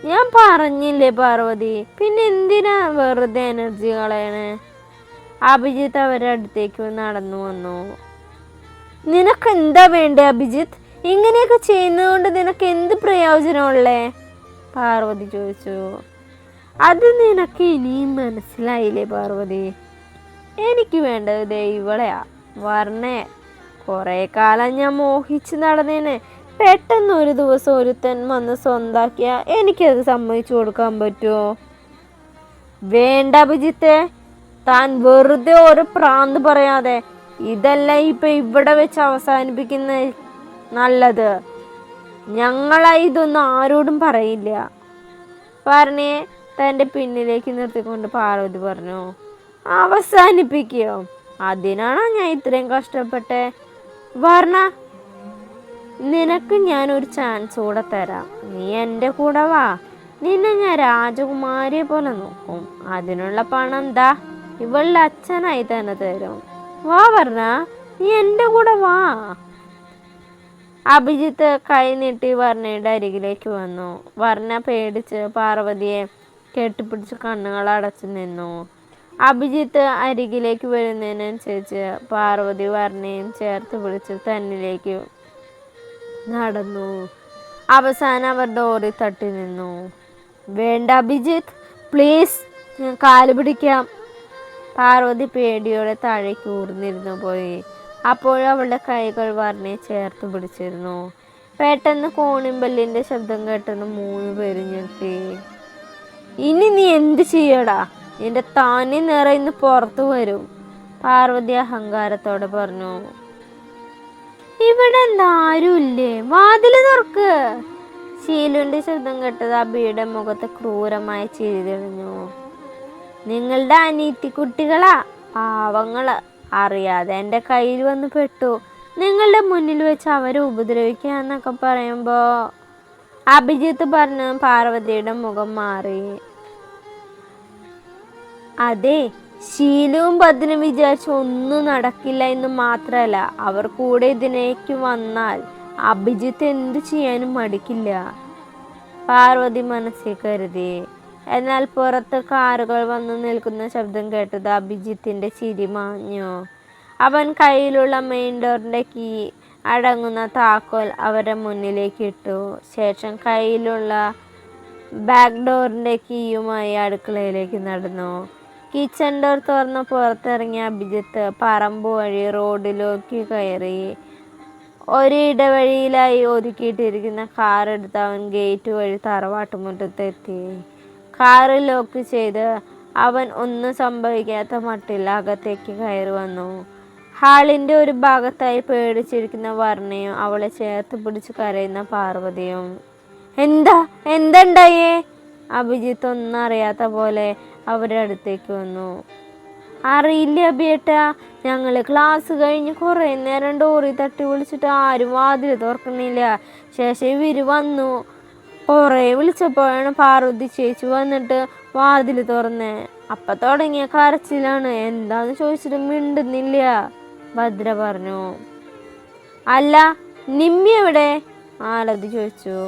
ഞാൻ പറഞ്ഞില്ലേ പാർവതി, പിന്നെ എന്തിനാ വെറുതെ എനർജി കളയണേ? അഭിജിത്ത് അവരുടെ അടുത്തേക്ക് നടന്നു വന്നു. നിനക്ക് എന്താ വേണ്ടേ അഭിജിത്ത്? ഇങ്ങനെയൊക്കെ ചെയ്യുന്നതുകൊണ്ട് നിനക്ക് എന്ത് പ്രയോജനമുള്ളേ? പാർവതി ചോദിച്ചു. അത് നിനക്ക് ഇനിയും മനസ്സിലായില്ലേ പാർവതി? എനിക്ക് വേണ്ടത് ദേ ഇവളെയാ, വർണ്ണയെ. കുറെ കാലം ഞാൻ മോഹിച്ച് നടന്നേനെ. പെട്ടെന്ന് ഒരു ദിവസം ഒരുത്തൻ വന്ന് സ്വന്താക്കിയ എനിക്കത് സമ്മതിച്ചു കൊടുക്കാൻ പറ്റുമോ? വേണ്ട അഭിജിത്തെ, താൻ വെറുതെ ഒരു പ്രാന്ത് പറയാതെ ഇതല്ല ഇപ്പൊ ഇവിടെ വെച്ച് അവസാനിപ്പിക്കുന്ന നല്ലത്. ഞങ്ങളായി ഇതൊന്നും ആരോടും പറയില്ല. പറഞ്ഞേ തൻ്റെ പിന്നിലേക്ക് നിർത്തിക്കൊണ്ട് പാർവതി പറഞ്ഞു. അവസാനിപ്പിക്കോ? അതിനാണോ ഞാൻ ഇത്രയും കഷ്ടപ്പെട്ടെ? വർണ്ണ, നിനക്ക് ഞാനൊരു ചാൻസ് കൂടെ തരാം. നീ എൻ്റെ കൂടെ വാ. നിന്നെ ഞാൻ രാജകുമാരിയെ പോലെ നോക്കും. അതിനുള്ള പണം എന്താ ഇവളുടെ അച്ഛനായി തന്നെ തരും. വാ വർണ്ണ, നീ എൻ്റെ കൂടെ വാ. അഭിജിത്ത് കൈ നീട്ടി വർണ്ണയുടെ അരികിലേക്ക് വന്നു. വർണ്ണ പേടിച്ച് പാർവതിയെ കെട്ടിപ്പിടിച്ച് കണ്ണുകൾ അടച്ചു നിന്നു. അഭിജിത്ത് അരികിലേക്ക് വരുന്നതിനനുസരിച്ച് പാർവതി വർണ്ണയും ചേർത്ത് പിടിച്ച് തന്നിലേക്ക് നടന്നു. അവസാനം അവർ ഡോറിൽ തട്ടി നിന്നു. വേണ്ട അഭിജിത്ത്, പ്ലീസ്, ഞാൻ കാല് പിടിക്കാം. പാർവതി പേടിയോടെ താഴേക്ക് ഊർന്നിരുന്നു പോയി. അപ്പോഴവളുടെ കൈകൾ വർണ്ണയെ ചേർത്ത് പിടിച്ചിരുന്നു. പെട്ടെന്ന് കോണിമ്പല്ലിന്റെ ശബ്ദം കേട്ടെന്ന് 3 പേര് ഞെട്ടി. ഇനി നീ എന്ത് ചെയ്യടാ? നിന്റെ താനി നിറയിന്ന് പുറത്തു വരും, പാർവതി അഹങ്കാരത്തോടെ പറഞ്ഞു. ഇവിടെ എന്താ ആരുമില്ലേ? വാതില് തുറക്ക്. ശീലുവിന്റെ ശബ്ദം കേട്ടത് അബിയുടെ മുഖത്ത് ക്രൂരമായി ചിരി തെളിഞ്ഞു. നിങ്ങളുടെ അനീതി കുട്ടികളാ, പാവങ്ങള്, അറിയാതെ എൻ്റെ കയ്യിൽ വന്ന് പെട്ടു. നിങ്ങളുടെ മുന്നിൽ വെച്ച് അവരെ ഉപദ്രവിക്കുക എന്നൊക്കെ പറയുമ്പോ അഭിജിത്ത് പറഞ്ഞു. പാർവതിയുടെ മുഖം മാറി. അതെ, ശീലവും ഭദ്രനും വിചാരിച്ച ഒന്നും നടക്കില്ല എന്ന് മാത്രമല്ല, അവർ കൂടെ ഇതിനേക്ക് വന്നാൽ അഭിജിത്ത് എന്തു ചെയ്യാനും മടിക്കില്ല, പാർവതി മനസ്സിൽ കരുതി. എന്നാൽ പുറത്ത് കാറുകൾ വന്നു നിൽക്കുന്ന ശബ്ദം കേട്ടത് അഭിജിത്തിന്റെ ചിരി മാഞ്ഞു. അവൻ കയ്യിലുള്ള മെയിൻ ഡോറിന്റെ കീ അടങ്ങുന്ന താക്കോൽ അവരുടെ മുന്നിലേക്ക് ഇട്ടു. ശേഷം കയ്യിലുള്ള ബാക്ക് ഡോറിന്റെ കീയുമായി അടുക്കളയിലേക്ക് നടന്നു. കിച്ചൺ ഡോർ തുറന്ന് പുറത്തിറങ്ങിയ അഭിജിത്ത് പറമ്പ് വഴി റോഡിലേക്ക് കയറി. ഒരു ഇടവഴിയിലായി ഒതുക്കിയിട്ടിരിക്കുന്ന കാർ എടുത്ത് അവൻ ഗേറ്റ് വഴി തറവാട്ടുമുറ്റത്തെത്തി. കാറ് ലോക്ക് ചെയ്ത് അവൻ ഒന്നും സംഭവിക്കാത്ത മട്ടിൽ അകത്തേക്ക് കയറി വന്നു. ഹാളിന്റെ ഒരു ഭാഗത്തായി പേടിച്ചിരിക്കുന്ന വർണ്ണയും അവളെ ചേർത്ത് പിടിച്ച് കരയുന്ന പാർവതിയും. എന്തുണ്ടായേ? അഭിജിത്ത് ഒന്നും അറിയാത്ത പോലെ അവരുടെ അടുത്തേക്ക് വന്നു. അറിയില്ല അഭിയേട്ടാ, ഞങ്ങള് ക്ലാസ് കഴിഞ്ഞ് കുറെ നേരം ഡോറി തട്ടി വിളിച്ചിട്ട് ആരും വാതിൽ തുറക്കണില്ല. ശേഷം ഇവര് വന്നു. കുറെ വിളിച്ചപ്പോഴാണ് പാർവതി ചേച്ചി വന്നിട്ട് വാതിൽ തുറന്നേ. അപ്പൊ തുടങ്ങിയ കരച്ചിലാണ്. എന്താന്ന് ചോദിച്ചിട്ട് മിണ്ടുന്നില്ല, ഭദ്ര പറഞ്ഞു. അല്ല, നിമ്മി എവിടെ? ആലതി ചോദിച്ചു.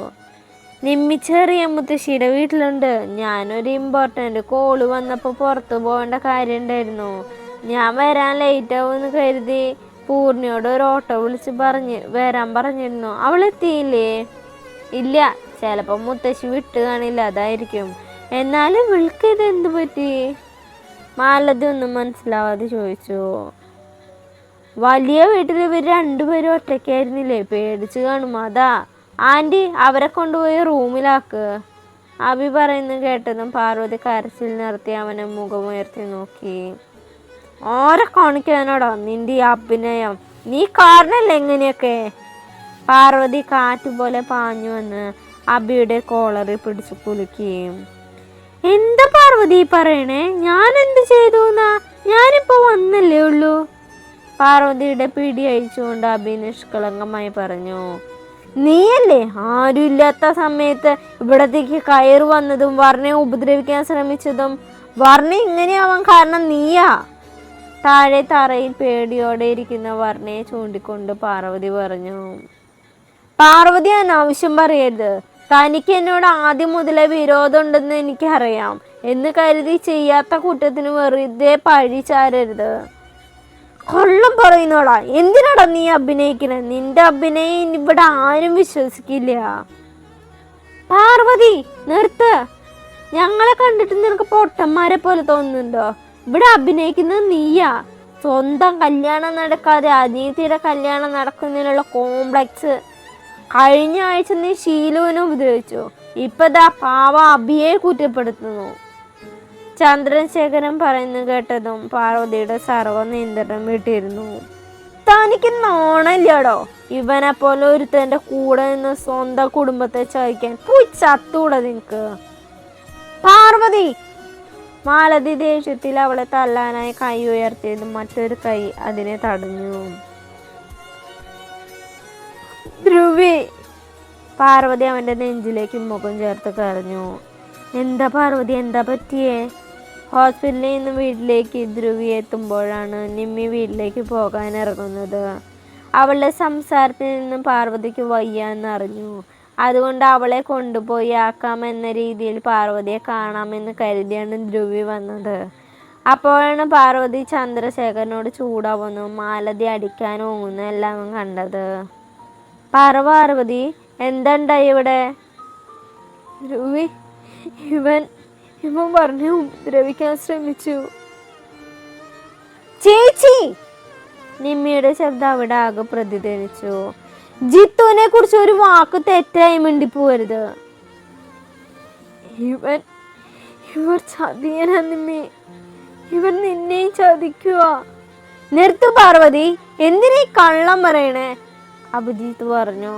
നിമ്മി ചെറിയ മുത്തശ്ശിയുടെ വീട്ടിലുണ്ട്. ഞാനൊരു ഇമ്പോർട്ടൻ്റ് കോള് വന്നപ്പോൾ പുറത്തു പോകേണ്ട കാര്യം ഉണ്ടായിരുന്നു. ഞാൻ വരാൻ ലേറ്റ് ആവുമെന്ന് കരുതി പൂർണിയോട് ഒരു ഓട്ടോ വിളിച്ച് വരാൻ പറഞ്ഞിരുന്നു. അവളെത്തിയില്ലേ? ഇല്ല, ചിലപ്പോൾ മുത്തശ്ശി വിട്ട് കാണില്ല, അതായിരിക്കും. എന്നാലും വിളിക്ക് ഇത് എന്തു പറ്റി? മാലതി ഒന്നും മനസ്സിലാവാതെ ചോദിച്ചു. വലിയ വീട്ടിൽ ഇവർ 2 പേരും ഒറ്റയ്ക്കായിരുന്നില്ലേ? പേടിച്ച് കാണും, അതാ. ആൻറ്റി, അവരെ കൊണ്ടുപോയി റൂമിലാക്ക്. അഭി പറയുന്നു കേട്ടതും പാർവതി കരച്ചിൽ നിർത്തി അവനെ മുഖമുയർത്തി നോക്കി. ഓരെ കാണിക്കാനോടാ നിന്റെ ഈ അഭിനയം? നീ കാരണല്ലേ എങ്ങനെയൊക്കെ? പാർവതി കാറ്റുപോലെ പാഞ്ഞു വന്ന് അഭിയുടെ കോളറിൽ പിടിച്ചു കുലുക്കുകയും. എന്താ പാർവതി പറയണേ? ഞാൻ എന്ത് ചെയ്തു? ഞാനിപ്പോ വന്നല്ലേ ഉള്ളൂ. പാർവതിയുടെ പിടി അഴിച്ചുകൊണ്ട് അഭി നിഷ്കളങ്കമായി പറഞ്ഞു. നീയല്ലേ ആരുമില്ലാത്ത സമയത്ത് ഇവിടത്തേക്ക് കയറി വന്നതും വർണ്ണയെ ഉപദ്രവിക്കാൻ ശ്രമിച്ചതും? വർണ്ണ ഇങ്ങനെയാവാൻ കാരണം നീയാ. താഴെ തറയിൽ പേടിയോടെ ഇരിക്കുന്ന വർണ്ണയെ ചൂണ്ടിക്കൊണ്ട് പാർവതി പറഞ്ഞു. പാർവതി അനാവശ്യം പറയരുത്. തനിക്ക് എന്നോട് ആദ്യം മുതലേ വിരോധമുണ്ടെന്ന് എനിക്കറിയാം എന്ന് കരുതി ചെയ്യാത്ത കുറ്റത്തിന് വെറുതെ പഴി ചാരരുത്. കൊള്ളം പറയുന്നോടാ, എന്തിനാടാ നീ അഭിനയിക്കണേ? നിന്റെ അഭിനയം ഇവിടെ ആരും വിശ്വസിക്കില്ല. പാർവതി നിർത്ത്. ഞങ്ങളെ കണ്ടിട്ട് നിനക്ക് പൊട്ടന്മാരെ പോലെ തോന്നുന്നുണ്ടോ? ഇവിടെ അഭിനയിക്കുന്നത് നീയാ. സ്വന്തം കല്യാണം നടക്കാതെ അനിയത്തിയുടെ കല്യാണം നടക്കുന്നതിനുള്ള കോംപ്ലക്സ്. കഴിഞ്ഞ ആഴ്ച നീ ശീലുവിനെ ഉപദ്രവിച്ചു, ഇപ്പതാ പാവ അഭിയെ കുറ്റപ്പെടുത്തുന്നു. ചന്ദ്രശേഖരൻ പറയുന്നു കേട്ടതും പാർവതിയുടെ സർവ്വ നിയന്ത്രണം വിട്ടിരുന്നു. തനിക്ക് നാണല്ലോടോ? ഇവനെ പോലെ ഒരുത്തൻ്റെ കൂടെ നിന്ന് സ്വന്തം കുടുംബത്തെ ചതിക്കാൻ പോയി ചത്തൂടെ നിനക്ക്? പാർവതി! മാലതി ദേഷ്യത്തിൽ അവളെ തല്ലാനായി കൈ ഉയർത്തിയതും മറ്റൊരു കൈ അതിനെ തടഞ്ഞു. ധ്രുവി! പാർവതി അവൻ്റെ നെഞ്ചിലേക്ക് മുഖം ചേർത്ത് കരഞ്ഞു. എന്താ പാർവതി, എന്താ പറ്റിയേ? ഹോസ്പിറ്റലിൽ നിന്ന് വീട്ടിലേക്ക് ധ്രുവി എത്തുമ്പോഴാണ് നിമ്മി വീട്ടിലേക്ക് പോകാൻ ഇറങ്ങുന്നത്. അവളുടെ സംസാരത്തിൽ നിന്നും പാർവതിക്ക് വയ്യാന്നറിഞ്ഞു. അതുകൊണ്ട് അവളെ കൊണ്ടുപോയി ആക്കാമെന്ന രീതിയിൽ പാർവതിയെ കാണാമെന്ന് കരുതിയാണ് ധ്രുവി വന്നത്. അപ്പോഴാണ് പാർവതി ചന്ദ്രശേഖരനോട് ചൂടാവുന്നു മാലതി അടിക്കാൻ ഓങ്ങുന്നു എല്ലാം കണ്ടത്. പാർവതി, എന്തുണ്ടായി ഇവിടെ? ധ്രുവി, ഇവൻ പറഞ്ഞു ഉപദ്രവിക്കാൻ ശ്രമിച്ചു. ചേച്ചി! നിമ്മിയുടെ ശബ്ദം അവിടെ ആകെ പ്രതിധ്വനിച്ചു. ജിത്തുവിനെ കുറിച്ച് ഒരു വാക്ക് തെറ്റായി മിണ്ടിപ്പോരുത്. ഇവർ ചതിയനാ നിമ്മി. ഇവർ നിന്നെയും ചതിക്കുക. നിർത്തു പാർവതി, എന്തിനാ കള്ളം പറയണേ? അഭിജിത്ത് പറഞ്ഞു.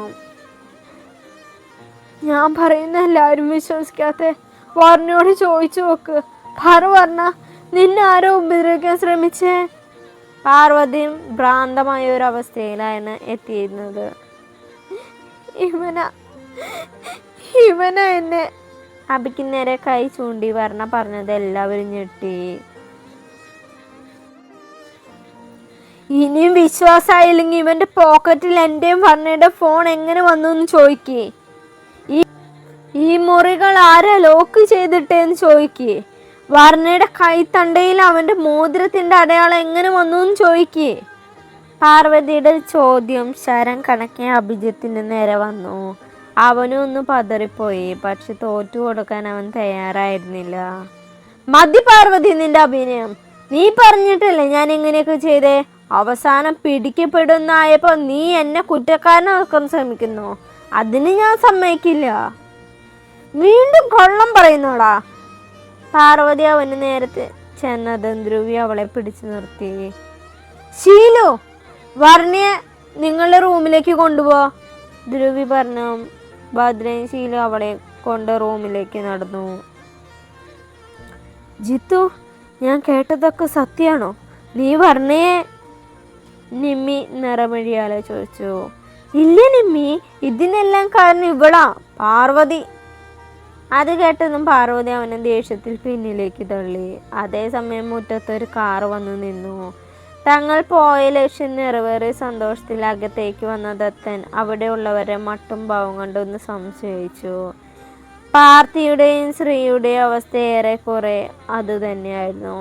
ഞാൻ പറയുന്ന എല്ലാവരും വിശ്വസിക്കാത്ത വർണ്ണയോട് ചോദിച്ചു നോക്ക്. പറഞ്ഞ നിന്നെ ആരോ ഉപദ്രവിക്കാൻ ശ്രമിച്ചേ? പാർവതിയും ഭ്രാന്തമായ ഒരു അവസ്ഥയിലാണ് എത്തിയിരുന്നത്. ഇവന എന്നെ അബിക്ക് നേരെ കൈ ചൂണ്ടി പറഞ്ഞത് എല്ലാവരും ഞെട്ടി. ഇനിയും വിശ്വാസമായില്ലെങ്കിൽ ഇവന്റെ പോക്കറ്റിൽ എന്റെയും വർണ്ണയുടെ ഫോൺ എങ്ങനെ വന്നു എന്ന് ചോദിക്കേ. ഈ മുറികൾ ആരാ ലോക്ക് ചെയ്തിട്ടേന്ന് ചോദിക്കേ. വർണ്ണയുടെ കൈത്തണ്ടയിൽ അവന്റെ മോതിരത്തിന്റെ അടയാളം എങ്ങനെ വന്നു എന്ന് ചോദിക്കേ. പാർവതിയുടെ ചോദ്യം ശരം കണക്കെ അഭിജിത്തിന് നേരെ വന്നു. അവനും ഒന്ന് പതറിപ്പോയി. പക്ഷെ തോറ്റു കൊടുക്കാൻ അവൻ തയ്യാറായിരുന്നില്ല. മതി പാർവതി, നിന്റെ അഭിനയം. നീ പറഞ്ഞിട്ടല്ലേ ഞാൻ ഇങ്ങനെയൊക്കെ ചെയ്തേ? അവസാനം പിടിക്കപ്പെടുന്നായപ്പോ നീ എന്നെ കുറ്റക്കാരനാക്കാൻ ശ്രമിക്കുന്നു. അതിന് ഞാൻ സമ്മതിക്കില്ല. വീണ്ടും കൊള്ളം പറയുന്നോടാ. പാർവതി അവന് നേരത്തെ ചെന്നത് ധ്രുവി അവളെ പിടിച്ചു നിർത്തി. ശീലു, വർണ്ണയെ നിങ്ങളുടെ റൂമിലേക്ക് കൊണ്ടുപോ, ധ്രുവി പറഞ്ഞു. ഭദ്രയും ശീലു അവളെ കൊണ്ട് റൂമിലേക്ക് നടന്നു. ജിത്തു, ഞാൻ കേട്ടതൊക്കെ സത്യാണോ? നീ വർണ്ണയെ? നിമ്മി നിറമൊഴിയാലെ ചോദിച്ചു. ഇല്ല നിമ്മി, ഇതിനെല്ലാം കാരണം ഇവളാ, പാർവതി. അത് കേട്ടതും പാർവതി അവനെ ദേഷ്യത്തിൽ പിന്നിലേക്ക് തള്ളി. അതേസമയം മുറ്റത്തൊരു കാർ വന്നു നിന്നു. തങ്ങൾ പോയ ലക്ഷ്യം നിറവേറിയ സന്തോഷത്തിൽ അകത്തേക്ക് വന്ന ദത്തൻ അവിടെയുള്ളവരെ മട്ടും ഭാവം കൊണ്ടൊന്ന് സംശയിച്ചു. പാർത്ഥിയുടെയും ശ്രീയുടെയും അവസ്ഥ ഏറെക്കുറെ അതുതന്നെയായിരുന്നു.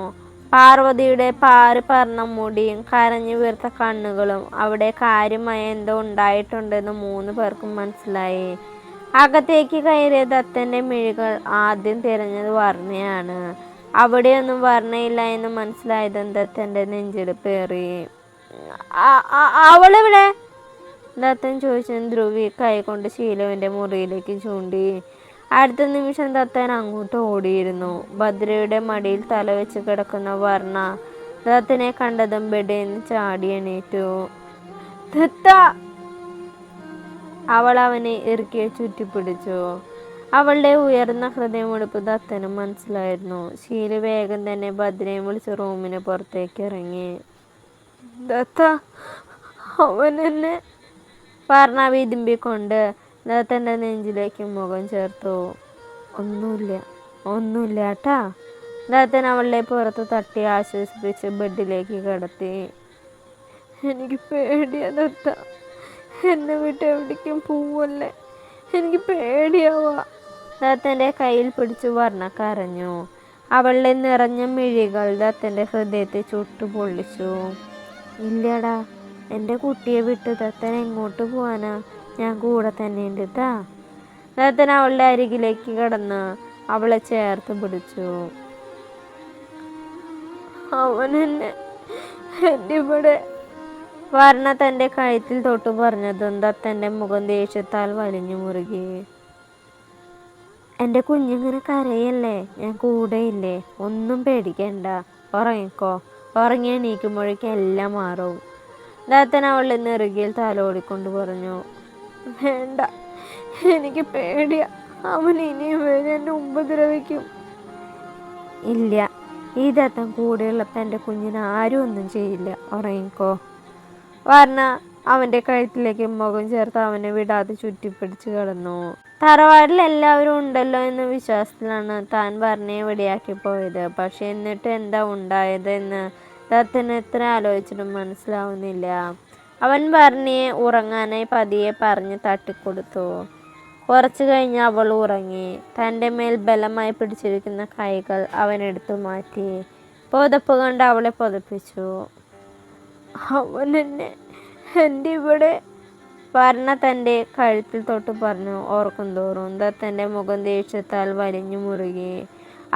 പാർവതിയുടെ പാറി പറന്ന മുടിയും കരഞ്ഞു വീർത്ത കണ്ണുകളും അവിടെ കാര്യമായ എന്തോ ഉണ്ടായിട്ടുണ്ടെന്ന് 3 പേർക്കും മനസ്സിലായി. അകത്തേക്ക് കയറിയ ദത്തൻ്റെ മിഴികൾ ആദ്യം തിരഞ്ഞത് വർണ്ണയാണ്. അവിടെയൊന്നും വർണ്ണയില്ല എന്ന് മനസ്സിലായതും ദത്തൻ്റെ നെഞ്ചിടിപ്പേറി. അവളെവിടെ? ദത്തൻ ചോദിച്ചു. ധ്രുവി കൈകൊണ്ട് ശീലുവിൻ്റെ മുറിയിലേക്ക് ചൂണ്ടി. അടുത്ത നിമിഷം ദത്തൻ അങ്ങോട്ട് ഓടിയിരുന്നു. ഭദ്രയുടെ മടിയിൽ തലവെച്ച് കിടക്കുന്ന വർണ്ണ ദത്തനെ കണ്ടതും ബെഡിൽ നിന്ന് ചാടി എണീറ്റു. ദത്ത! അവൾ അവനെ ഇറുക്കി ചുറ്റിപ്പിടിച്ചു. അവളുടെ ഉയർന്ന ഹൃദയമെടുപ്പ് ദത്തനും മനസ്സിലായിരുന്നു. ശീലു വേഗം തന്നെ ഭദ്രയെ വിളിച്ച് റൂമിന് പുറത്തേക്ക് ഇറങ്ങി. ദത്ത, അവൻ എന്നെ വർണ്ണ വിതുമ്പിക്കൊണ്ട് ദത്തൻ്റെ നെഞ്ചിലേക്ക് മുഖം ചേർത്തു. ഒന്നുമില്ല ഏട്ടാ. ദത്തൻ അവളുടെ പുറത്ത് തട്ടി ആശ്വസിപ്പിച്ച് ബെഡിലേക്ക് കിടത്തി. എനിക്ക് പേടിയാ ദത്ത, എന്നെ വിട്ട് എവിടേക്കും പോവല്ലേ. എനിക്ക് പേടിയാവാ. ദത്തൻ്റെ കയ്യിൽ പിടിച്ചു വർണ്ണ കരഞ്ഞു. അവളുടെ നിറഞ്ഞ മിഴികൾ ദത്തൻ്റെ ഹൃദയത്തെ ചുട്ടു പൊള്ളിച്ചു. ഇല്ലടാ, എൻ്റെ കുട്ടിയെ വിട്ട് ദത്തൻ എങ്ങോട്ട് പോവാനാ? ഞാൻ കൂടെ തന്നെ ഉണ്ട് ട്ടാ. ദത്തൻ അവളുടെ അരികിലേക്ക് കടന്ന് അവളെ ചേർത്ത് പിടിച്ചു. അവൻ എന്നെ എൻ്റെ ഇവിടെ വർണ്ണ തൻ്റെ കഴുത്തിൽ തൊട്ടു പറഞ്ഞതും ദത്തൻ്റെ മുഖം ദേഷ്യത്താൽ വലിഞ്ഞു മുറുകി. എൻ്റെ കുഞ്ഞിങ്ങനെ കരയല്ലേ, ഞാൻ കൂടെയില്ലേ, ഒന്നും പേടിക്കണ്ട, ഉറങ്ങിക്കോ, ഉറങ്ങി എണീക്കുമ്പോഴേക്കും എല്ലാം മാറും. ദത്തൻ അവളുടെ നെറുകയിൽ തലോടിക്കൊണ്ട് പറഞ്ഞു. വേണ്ട, എനിക്ക് പേടിയാ, അവൻ ഇനിയും വരെ എന്നെ ഉപദ്രവിക്കും. ഇല്ല, ഈ ദത്തൻ കൂടെയുള്ളപ്പോൾ എൻ്റെ കുഞ്ഞിന് ആരും ഒന്നും ചെയ്യില്ല, ഉറങ്ങിക്കോ. വർണ്ണ അവൻ്റെ കഴുത്തിലേക്ക് മുഖം ചേർത്ത് അവനെ വിടാതെ ചുറ്റിപ്പിടിച്ച് കിടന്നു. തറവാട്ടിൽ എല്ലാവരും ഉണ്ടല്ലോ എന്ന വിശ്വാസത്തിലാണ് താൻ വർണ്ണയെ വെടിയാക്കി പോയത്. പക്ഷെ എന്നിട്ട് എന്താ ഉണ്ടായത് എന്ന് ദത്തന് എത്ര ആലോചിച്ചിട്ടും മനസ്സിലാവുന്നില്ല. അവൻ വർണ്ണയെ ഉറങ്ങാനായി പതിയെ പറഞ്ഞ് തട്ടിക്കൊടുത്തു. കുറച്ചു കഴിഞ്ഞ് അവൾ ഉറങ്ങി. തൻ്റെ മേൽ ബലമായി പിടിച്ചിരിക്കുന്ന കൈകൾ അവൻ എടുത്തു മാറ്റി പുതപ്പ് കൊണ്ട് അവളെ പുതപ്പിച്ചു. അവൻ എന്നെ എൻ്റെ ഇവിടെ വർണ്ണ തൻ്റെ കഴുത്തിൽ തൊട്ട് പറഞ്ഞു. ഓർക്കും തോറും ദത്തൻ്റെ മുഖം ദേഷ്യത്താൽ വലിഞ്ഞു മുറുകി.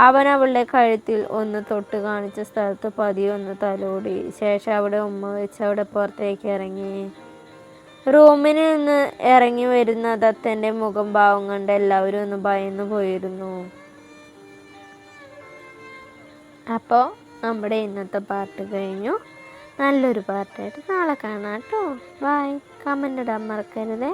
അവൻ അവളുടെ കഴുത്തിൽ ഒന്ന് തൊട്ട് കാണിച്ച സ്ഥലത്ത് പതിയെ ഒന്ന് തലോടി. ശേഷം അവിടെ ഉമ്മ വെച്ച് അവിടെ പുറത്തേക്ക് ഇറങ്ങി. റൂമിൽ നിന്ന് ഇറങ്ങി വരുന്ന ദത്തൻ്റെ മുഖം ഭാവം കണ്ട് എല്ലാവരും ഒന്ന് ഭയന്നു പോയിരുന്നു. അപ്പോൾ നമ്മുടെ ഇന്നത്തെ പാട്ട് കഴിഞ്ഞു. നല്ലൊരു പാട്ടായിട്ട് നാളെ കാണാം കേട്ടോ. ബൈ. കമൻ്റ് ഇടാൻ മറക്കരുതേ.